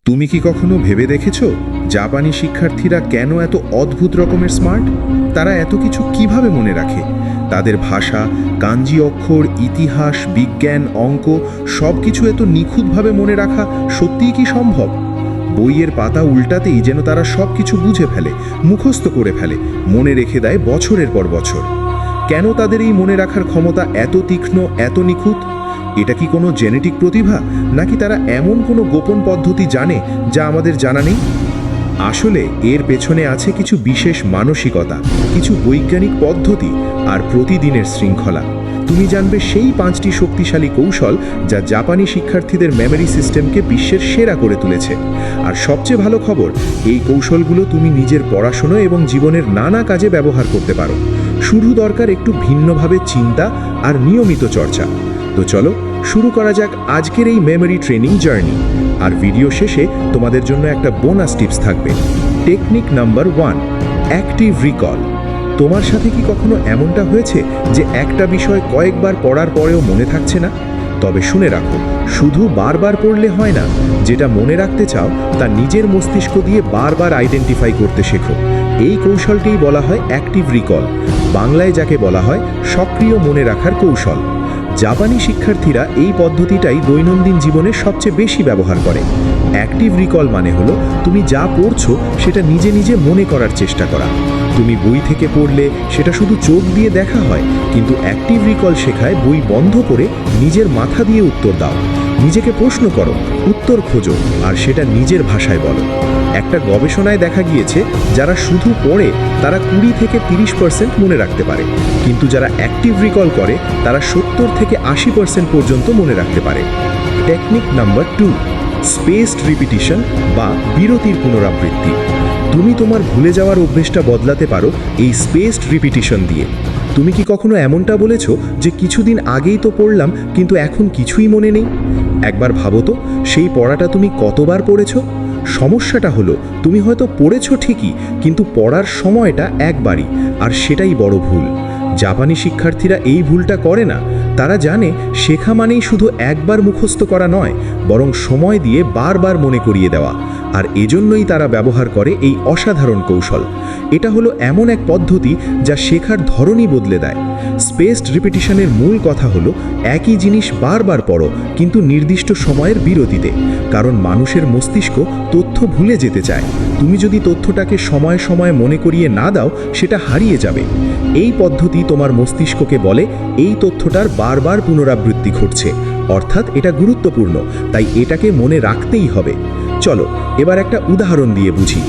তুমি কি কখনো ভেবে দেখেছো জাপানি শিক্ষার্থীরা কেন এত অদ্ভুত রকমের স্মার্ট? তারা এত কিছু কিভাবে মনে রাখে? তাদের ভাষা, কাঞ্জি অক্ষর, ইতিহাস, বিজ্ঞান, অঙ্ক সব কিছু এত নিখুঁতভাবে মনে রাখা সত্যিই কি সম্ভব? বইয়ের পাতা উল্টাতেই যেন তারা সব কিছু বুঝে ফেলে, মুখস্থ করে ফেলে, মনে রেখে দেয় বছরের পর বছর। কেন তাদের এই মনে রাখার ক্ষমতা এত তীক্ষ্ণ, এত নিখুঁত? এটা কি কোনো জেনেটিক প্রতিভা, নাকি তারা এমন কোনো গোপন পদ্ধতি জানে যা আমাদের জানা নেই? আসলে এর পেছনে আছে কিছু বিশেষ মানসিকতা, কিছু বৈজ্ঞানিক পদ্ধতি আর প্রতিদিনের শৃঙ্খলা। তুমি জানবে সেই 5টি শক্তিশালী কৌশল যা জাপানি শিক্ষার্থীদের মেমরি সিস্টেমকে বিশ্বের সেরা করে তুলেছে। আর সবচেয়ে ভালো খবর, এই কৌশলগুলো তুমি নিজের পড়াশোনা এবং জীবনের নানা কাজে ব্যবহার করতে পারো। শুধু দরকার একটু ভিন্নভাবে চিন্তা আর নিয়মিত চর্চা। তো চলো শুরু করা যাক আজকের এই মেমরি ট্রেনিং জার্নি। আর ভিডিও শেষে তোমাদের জন্য একটা বোনাস টিপস থাকবে। Technique number 1, active recall. তোমার সাথে কি কখনো এমনটা হয়েছে যে একটা বিষয় কয়েকবার পড়ার পরেও মনে থাকছে না? তবে শুনে রাখো, শুধু বারবার পড়লে হয় না। যেটা মনে রাখতে চাও তা নিজের মস্তিষ্ক দিয়ে বারবার আইডেন্টিফাই করতে শেখো। এই কৌশলটিই বলা হয় অ্যাক্টিভ রিকল, বাংলায় যাকে বলা হয় সক্রিয় মনে রাখার কৌশল। জাপানি শিক্ষার্থীরা এই পদ্ধতিটাই দৈনন্দিন জীবনে সবচেয়ে বেশি ব্যবহার করে। অ্যাক্টিভ রিকল মানে হলো তুমি যা পড়ছো সেটা নিজে নিজে মনে করার চেষ্টা করা। তুমি বই থেকে পড়লে সেটা শুধু চোখ দিয়ে দেখা হয়, কিন্তু অ্যাক্টিভ রিকল শেখায় বই বন্ধ করে নিজের মাথা দিয়ে উত্তর দাও। নিজেকে প্রশ্ন করো, উত্তর খোঁজো, আর সেটা নিজের ভাষায় বলো। একটা গবেষণায় দেখা গিয়েছে যারা শুধু পড়ে তারা 20 থেকে 30% মনে রাখতে পারে, কিন্তু যারা অ্যাক্টিভ রিকল করে তারা 70 থেকে 80% পর্যন্ত মনে রাখতে পারে। টেকনিক নাম্বার 2, স্পেসড রিপিটিশন বা বিরতির পুনরাবৃত্তি। তুমি তোমার ভুলে যাওয়ার অভ্যেসটা বদলাতে পারো এই স্পেসড রিপিটিশন দিয়ে। তুমি কি কখনো এমনটা বলেছো যে কিছুদিন আগেই তো পড়লাম কিন্তু এখন কিছুই মনে নেই? একবার ভাবো তো, সেই পড়াটা তুমি কতবার পড়েছো? সমস্যাটা হলো তুমি হয়তো পড়েছো ঠিকই, কিন্তু পড়ার সময়টা একবারই, আর সেটাই বড় ভুল। জাপানি শিক্ষার্থীরা এই ভুলটা করে না। তারা জানে শেখা মানেই শুধু একবার মুখস্থ করা নয়, বরং সময় দিয়ে বারবার মনে করিয়ে দেওয়া। আর এজন্যই তারা ব্যবহার করে এই অসাধারণ কৌশল। এটা হলো এমন এক পদ্ধতি যা শেখার ধরনই বদলে দেয়। স্পেসড রিপিটিশনের মূল কথা হলো একই জিনিস বারবার পড়ো, কিন্তু নির্দিষ্ট সময়ের বিরতিতে। কারণ মানুষের মস্তিষ্ক তথ্য ভুলে যেতে চায়। তুমি যদি তথ্যটাকে সময়ে সময়ে মনে করিয়ে না দাও, সেটা হারিয়ে যাবে। এই পদ্ধতি তোমার মস্তিষ্ককে বলে এই তথ্যটার বারবার পুনরাবৃত্তি ঘটছে, অর্থাৎ এটা গুরুত্বপূর্ণ, তাই এটাকে মনে রাখতেই হবে। চলো এবার একটা উদাহরণ দিয়ে বুঝি।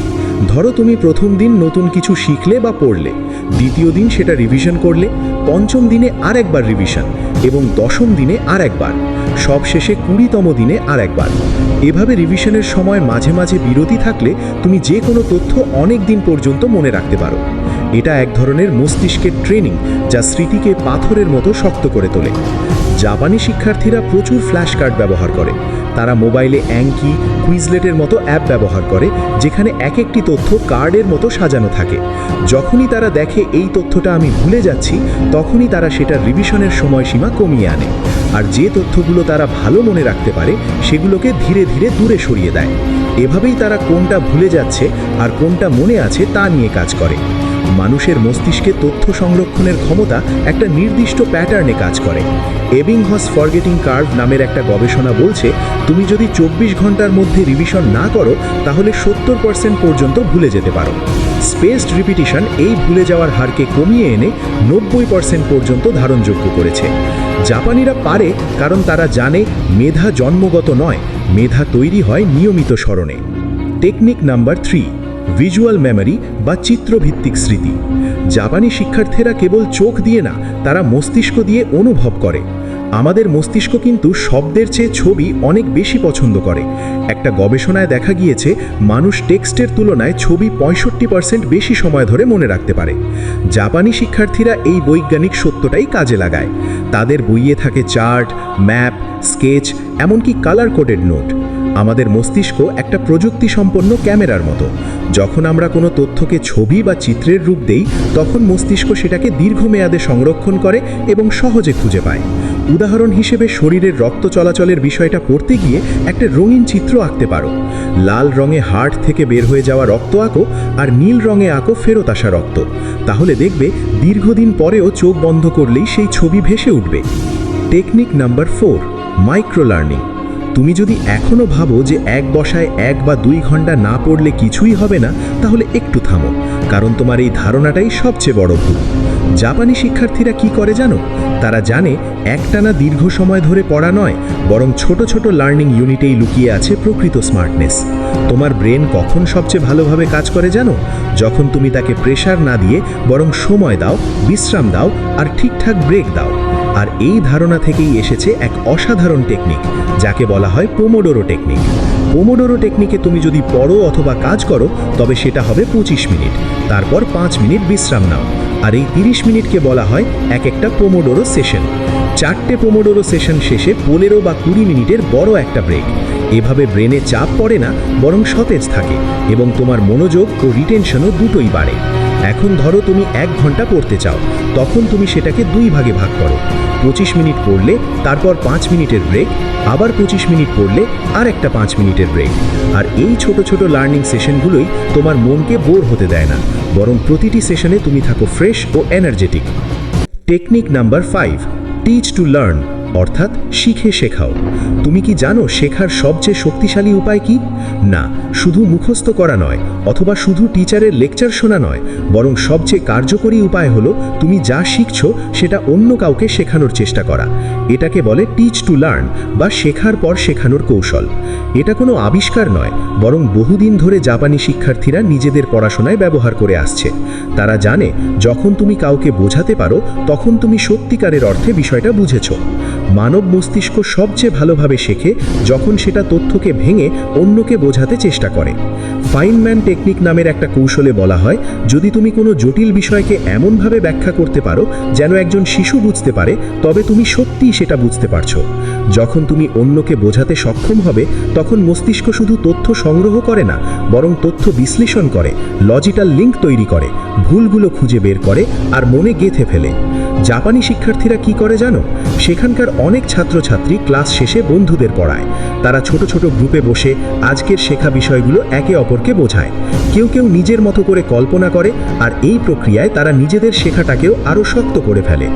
ধরো তুমি প্রথম দিন নতুন কিছু শিখলে বা পড়লে, দ্বিতীয় দিন সেটা রিভিশন করলে, পঞ্চম দিনে আরেকবার রিভিশন, এবং দশম দিনে আরেকবার, সবশেষে 20তম দিনে আরেকবার। এভাবে রিভিশনের সময় মাঝে মাঝে বিরতি থাকলে তুমি যে কোনো তথ্য অনেক দিন পর্যন্ত মনে রাখতে পারো। এটা এক ধরনের মস্তিষ্কের ট্রেনিং যা স্মৃতিকে পাথরের মতো শক্ত করে তোলে। জাপানি শিক্ষার্থীরা প্রচুর ফ্ল্যাশ কার্ড ব্যবহার করে। তারা মোবাইলে অ্যাঙ্কি, কুইজলেটের মতো অ্যাপ ব্যবহার করে, যেখানে এক একটি তথ্য কার্ডের মতো সাজানো থাকে। যখনই তারা দেখে এই তথ্যটা আমি ভুলে যাচ্ছি, তখনই তারা সেটা রিভিশনের সময়সীমা কমিয়ে আনে। আর যে তথ্যগুলো তারা ভালো মনে রাখতে পারে সেগুলোকে ধীরে ধীরে দূরে সরিয়ে দেয়। এভাবেই তারা কোনটা ভুলে যাচ্ছে আর কোনটা মনে আছে তা নিয়ে কাজ করে। মানুষের মস্তিষ্কে তথ্য সংরক্ষণের ক্ষমতা একটা নির্দিষ্ট প্যাটার্নে কাজ করে। এবিংহস ফরগেটিং কার্ভ নামের একটা গবেষণা বলছে তুমি যদি 24 ঘন্টার মধ্যে রিভিশন না করো তাহলে 70% পর্যন্ত ভুলে যেতে পারো। স্পেসড রিপিটিশন এই ভুলে যাওয়ার হারকে কমিয়ে এনে 90% পর্যন্ত ধারণযোগ্য করেছে। জাপানিরা পারে কারণ তারা জানে মেধা জন্মগত নয়, মেধা তৈরি হয় নিয়মিত স্মরণে। টেকনিক নাম্বার 3, ভিজুয়াল মেমরি বা চিত্রভিত্তিক স্মৃতি। জাপানি শিক্ষার্থীরা কেবল চোখ দিয়ে না, তারা মস্তিষ্ক দিয়ে অনুভব করে। আমাদের মস্তিষ্ক কিন্তু শব্দের চেয়ে ছবি অনেক বেশি পছন্দ করে। একটা গবেষণায় দেখা গিয়েছে মানুষ টেক্সটের তুলনায় ছবি 65% বেশি সময় ধরে মনে রাখতে পারে। জাপানি শিক্ষার্থীরা এই বৈজ্ঞানিক সত্যটাই কাজে লাগায়। তাদের বইয়ে থাকে চার্ট, ম্যাপ, স্কেচ, এমনকি কালার কোডেড নোট। আমাদের মস্তিষ্ক একটা প্রযুক্তি সম্পন্ন ক্যামেরার মতো। যখন আমরা কোনো তথ্যকে ছবি বা চিত্রের রূপ দেই, তখন মস্তিষ্ক সেটাকে দীর্ঘমেয়াদে সংরক্ষণ করে এবং সহজে খুঁজে পায়। উদাহরণ হিসেবে শরীরের রক্ত চলাচলের বিষয়টা পড়তে গিয়ে একটা রঙিন চিত্র আঁকতে পারো। লাল রঙে হার্ট থেকে বের হয়ে যাওয়া রক্ত আঁকো, আর নীল রঙে আঁকো ফেরত আসা রক্ত। তাহলে দেখবে দীর্ঘদিন পরেও চোখ বন্ধ করলেই সেই ছবি ভেসে উঠবে। Technique number 4, micro learning. তুমি যদি এখনও ভাবো যে এক বসায় 1 বা 2 ঘন্টা না পড়লে কিছুই হবে না, তাহলে একটু থামো, কারণ তোমার এই ধারণাটাই সবচেয়ে বড় ভুল। জাপানি শিক্ষার্থীরা কি করে জানো? তারা জানে একটানা দীর্ঘ সময় ধরে পড়া নয়, বরং ছোট ছোট লার্নিং ইউনিটেই লুকিয়ে আছে প্রকৃত স্মার্টনেস। তোমার ব্রেন কখন সবচেয়ে ভালোভাবে কাজ করে জানো? যখন তুমি তাকে প্রেশার না দিয়ে বরং সময় দাও, বিশ্রাম দাও আর ঠিকঠাক ব্রেক দাও। আর এই ধারণা থেকেই এসেছে এক অসাধারণ টেকনিক, যাকে বলা হয় পোমোডোরো টেকনিক। পোমোডোরো টেকনিকে তুমি যদি পড়ো অথবা কাজ করো, তবে সেটা হবে 25 মিনিট, তারপর 5 মিনিট বিশ্রাম নাও। আর এই 30 মিনিটকে বলা হয় এক একটা পোমোডোরো সেশন। 4টে পোমোডোরো সেশন শেষে 15 বা 20 মিনিটের বড় একটা ব্রেক। এভাবে ব্রেনে চাপ পড়ে না, বরং সতেজ থাকে এবং তোমার মনোযোগ ও রিটেনশনও দুটোই বাড়ে। এখন ধরো তুমি 1 ঘন্টা পড়তে চাও, তখন তুমি সেটাকে 2 ভাগে ভাগ করো। 25 মিনিট পড়লে, তারপর 5 মিনিটের ব্রেক, আবার 25 মিনিট পড়লে আর একটা 5 মিনিটের ব্রেক। আর এই ছোট ছোট লার্নিং সেশনগুলোই তোমার মনকে বোর হতে দেয় না, বরং প্রতিটি সেশনে তুমি থাকো ফ্রেশ ও energetic. Technique number 5, teach to learn, অর্থাৎ শিখে শেখাও। তুমি কি জানো শেখার সবচেয়ে শক্তিশালী উপায় কি? না, শুধু মুখস্থ করা নয়, অথবা শুধু টিচারের লেকচার শোনা নয়, বরং সবচেয়ে কার্যকরী উপায় হলো তুমি যা শিখছো সেটা অন্য কাউকে শেখানোর চেষ্টা করা। এটাকে বলে টিচ টু লার্ন বা শেখার পর শেখানোর কৌশল। এটা কোনো আবিষ্কার নয়, বরং বহুদিন ধরে জাপানি শিক্ষার্থীরা নিজেদের পড়াশোনায় ব্যবহার করে আসছে। তারা জানে যখন তুমি কাউকে বোঝাতে পারো, তখন তুমি সত্যিকারের অর্থে বিষয়টা বুঝেছো। মানব মস্তিষ্ক সবচেয়ে ভালোভাবে শেখে যখন সেটা তথ্যকে ভেঙে অন্যকে বোঝাতে চেষ্টা করে। ফাইনম্যান টেকনিক নামের একটা কৌশলে বলা হয়, যদি তুমি কোনো জটিল বিষয়কে এমনভাবে ব্যাখ্যা করতে পারো যেন একজন শিশু বুঝতে পারে, তবে তুমি সত্যিই সেটা বুঝতে পারছো। যখন তুমি অন্যকে বোঝাতে সক্ষম হবে, তখন মস্তিষ্ক শুধু তথ্য সংগ্রহ করে না, বরং তথ্য বিশ্লেষণ করে, লজিক্যাল লিঙ্ক তৈরি করে, ভুলগুলো খুঁজে বের করে আর মনে গেঁথে ফেলে। জাপানি শিক্ষার্থীরা কি করে জানো? সেখানকার অনেক ছাত্রছাত্রী ক্লাস শেষে বন্ধুদের পড়ায়। তারা ছোট ছোট গ্রুপে বসে আজকের শেখা বিষয়গুলো একে অপরকে বোঝায়। কেউ কেউ নিজের মতো করে কল্পনা করে, আর এই প্রক্রিয়ায় তারা নিজেদের শেখাটাকেও আরও শক্ত করে ফেলে।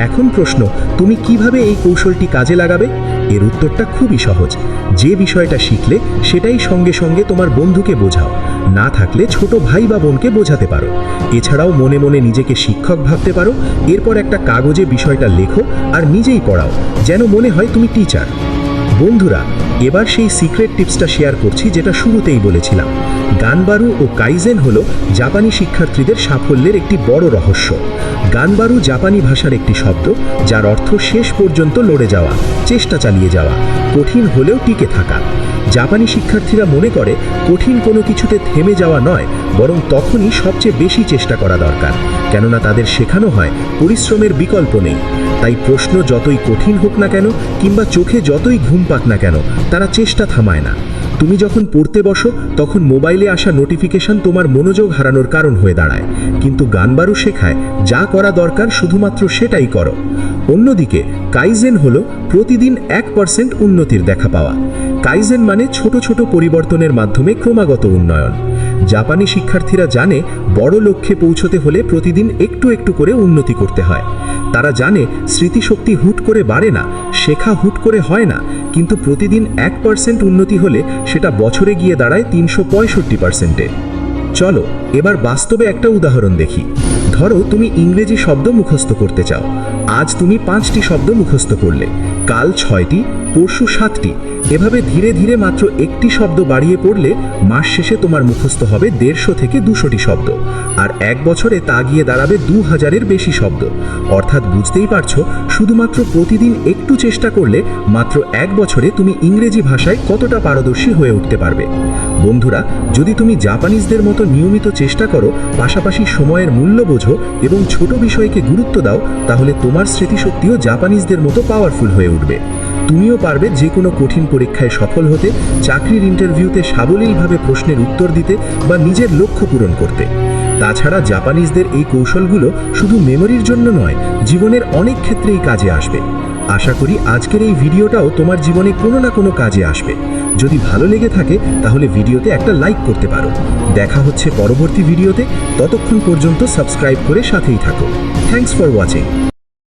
এখন প্রশ্ন, তুমি কিভাবে এই কৌশলটি কাজে লাগাবে? এর উত্তরটা খুবই সহজ। যে বিষয়টা শিখলে সেটাই সঙ্গে সঙ্গে তোমার বন্ধুকে বোঝাও, না থাকলে ছোট ভাই বা বোনকে বোঝাতে পারো। এছাড়াও মনে মনে নিজেকে শিক্ষক ভাবতে পারো, এরপর একটা কাগজে বিষয়টা লেখো আর নিজেই পড়াও, যেন মনে হয় তুমি টিচার। বন্ধুরা, এবার সেই সিক্রেট টিপসটা শেয়ার করছি যেটা শুরুতেই বলেছিলাম। গানবারু ও কাইজেন হলো জাপানি শিক্ষার্থীদের সাফল্যের একটি বড় রহস্য। গানবারু জাপানি ভাষার একটি শব্দ, যার অর্থ শেষ পর্যন্ত লড়ে যাওয়া, চেষ্টা চালিয়ে যাওয়া, কঠিন হলেও টিকে থাকা। জাপানি শিক্ষার্থীরা মনে করে কঠিন কোনো কিছুতে থেমে যাওয়া নয়, বরং তখনই সবচেয়ে বেশি চেষ্টা করা দরকার, কেননা তাদের শেখানো হয় পরিশ্রমের বিকল্প নেই। তাই প্রশ্ন যতই কঠিন হোক না কেন, কিংবা চোখে যতই ঘুম পাক না কেন, তারা চেষ্টা থামায় না। তুমি যখন পড়তে বসো, তখন মোবাইলে আসা নোটিফিকেশন তোমার মনোযোগ হারানোর কারণ হয়ে দাঁড়ায়, কিন্তু গানবারু শেখায় যা করা দরকার শুধুমাত্র সেটাই করো। অন্যদিকে কাইজেন হলো প্রতিদিন 1% উন্নতির দেখা পাওয়া। কাইজেন মানে ছোট ছোট পরিবর্তনের মাধ্যমে ক্রমাগত উন্নয়ন। জাপানি শিক্ষার্থীরা জানে বড় লক্ষ্যে পৌঁছতে হলে প্রতিদিন একটু একটু করে উন্নতি করতে হয়। তারা জানে স্মৃতিশক্তি হুট করে বাড়ে না, শেখা হুট করে হয় না, কিন্তু প্রতিদিন 1% উন্নতি হলে সেটা বছরে গিয়ে দাঁড়ায় 365%-এ। চলো এবার বাস্তবে একটা উদাহরণ দেখি। ধরো তুমি ইংরেজি শব্দ মুখস্থ করতে চাও। আজ তুমি 5টি শব্দ মুখস্থ করলে, কাল 6টি, পরশু 7টি। এভাবে ধীরে ধীরে মাত্র একটি শব্দ বাড়িয়ে পড়লে মাস শেষে তোমার মুখস্থ হবে 150 থেকে 200টি শব্দ, আর 1 বছরে তা গিয়ে দাঁড়াবে 2000-এর বেশি শব্দ। অর্থাৎ বুঝতেই পারছো, শুধুমাত্র প্রতিদিন একটু চেষ্টা করলে মাত্র 1 বছরে তুমি ইংরেজি ভাষায় কতটা পারদর্শী হয়ে উঠতে পারবে। বন্ধুরা, যদি তুমি জাপানিজদের মতো নিয়মিত চেষ্টা করো, পাশাপাশি সময়ের মূল্য বোঝো এবং ছোট বিষয়কে গুরুত্ব দাও, তাহলে তোমার স্মৃতিশক্তিও জাপানিজদের মতো পাওয়ারফুল হয়ে উঠবে। তুমিও পারবে যে কোনো কঠিন পরীক্ষায় সফল হতে, চাকরির ইন্টারভিউতে সাবলীলভাবে প্রশ্নের উত্তর দিতে বা নিজের লক্ষ্য পূরণ করতে। তাছাড়া জাপানিজদের এই কৌশলগুলো শুধু মেমোরির জন্য নয়, জীবনের অনেক ক্ষেত্রেই কাজে আসবে। আশা করি আজকের এই ভিডিওটাও তোমার জীবনে কোনো না কোনো কাজে আসবে। যদি ভালো লেগে থাকে তাহলে ভিডিওতে একটা লাইক করতে পারো। দেখা হচ্ছে পরবর্তী ভিডিওতে, ততক্ষণ পর্যন্ত সাবস্ক্রাইব করে সাথেই থাকো। Thanks for watching.